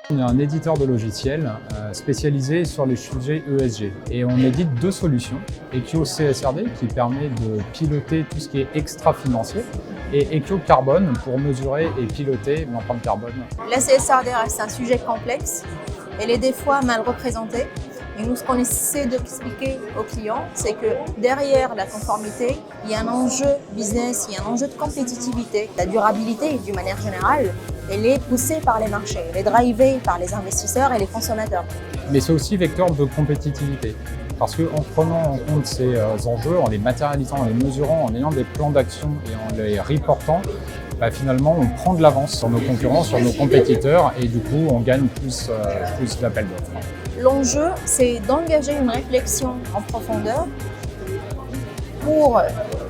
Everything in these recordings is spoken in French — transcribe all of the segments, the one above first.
On est un éditeur de logiciels spécialisé sur les sujets ESG et on édite deux solutions. Equio CSRD qui permet de piloter tout ce qui est extra-financier et Equio Carbone pour mesurer et piloter l'empreinte carbone. La CSRD reste un sujet complexe, elle est des fois mal représentée. Et nous, ce qu'on essaie d'expliquer aux clients, c'est que derrière la conformité, il y a un enjeu business, il y a un enjeu de compétitivité. La durabilité, d'une manière générale, elle est poussée par les marchés, elle est drivée par les investisseurs et les consommateurs. Mais c'est aussi vecteur de compétitivité. Parce qu'en prenant en compte ces enjeux, en les matérialisant, en les mesurant, en ayant des plans d'action et en les reportant, finalement, on prend de l'avance sur nos concurrents, sur nos compétiteurs et du coup, on gagne plus d'appels d'offres. L'enjeu, c'est d'engager une réflexion en profondeur pour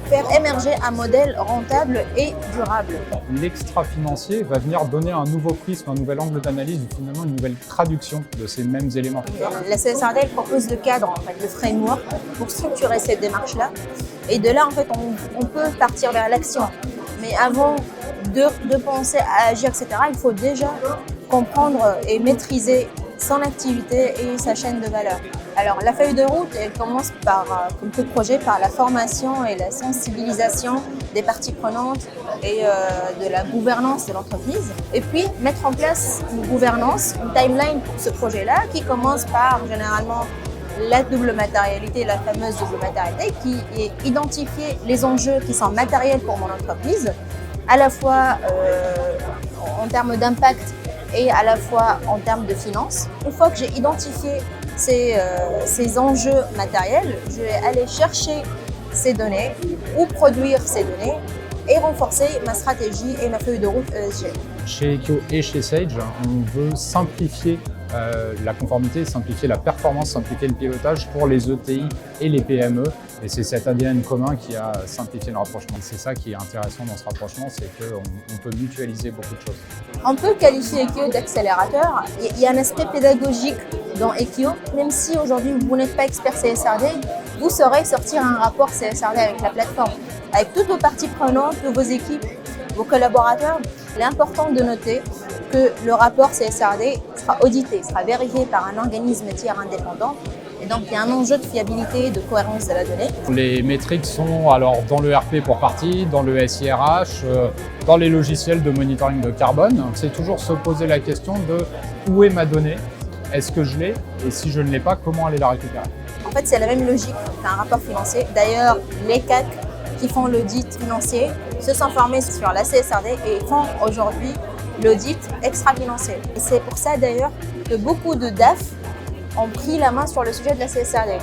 faire émerger un modèle rentable et durable. L'extra-financier va venir donner un nouveau prisme, un nouvel angle d'analyse, finalement une nouvelle traduction de ces mêmes éléments. La CSRD elle propose le cadre, le framework pour structurer cette démarche-là. Et de là, en fait, on peut partir vers l'action. Mais avant de penser à agir, etc., il faut déjà comprendre et maîtriser son activité et sa chaîne de valeur. Alors la feuille de route, elle commence par, comme tout projet, par la formation et la sensibilisation des parties prenantes et de la gouvernance de l'entreprise. Et puis mettre en place une gouvernance, une timeline pour ce projet-là qui commence par généralement la double matérialité, la fameuse double matérialité qui est identifier les enjeux qui sont matériels pour mon entreprise, à la fois en termes d'impact et à la fois en termes de finances. Une fois que j'ai identifié ces enjeux matériels, je vais aller chercher ces données ou produire ces données et renforcer ma stratégie et ma feuille de route ESG. Chez Equio et chez Sage, on veut simplifier la conformité, simplifier la performance, simplifier le pilotage pour les ETI et les PME. Et c'est cet ADN commun qui a simplifié le rapprochement. C'est ça qui est intéressant dans ce rapprochement, c'est qu'on peut mutualiser beaucoup de choses. On peut qualifier Equio d'accélérateur. Il y a un aspect pédagogique dans Equio. Même si aujourd'hui vous n'êtes pas expert CSRD, vous saurez sortir un rapport CSRD avec la plateforme, avec toutes vos parties prenantes, toutes vos équipes, vos collaborateurs. Il est important de noter que le rapport CSRD sera audité, sera vérifié par un organisme tiers indépendant. Et donc, il y a un enjeu de fiabilité et de cohérence de la donnée. Les métriques sont alors dans le RP pour partie, dans le SIRH, dans les logiciels de monitoring de carbone. C'est toujours se poser la question de où est ma donnée, est-ce que je l'ai et si je ne l'ai pas, comment aller la récupérer. En fait, c'est la même logique qu'un rapport financier. D'ailleurs, les CAC qui font l'audit financier se sont formés sur la CSRD et font aujourd'hui l'audit extra-financier. Et c'est pour ça d'ailleurs que beaucoup de DAF ont pris la main sur le sujet de la CSRD.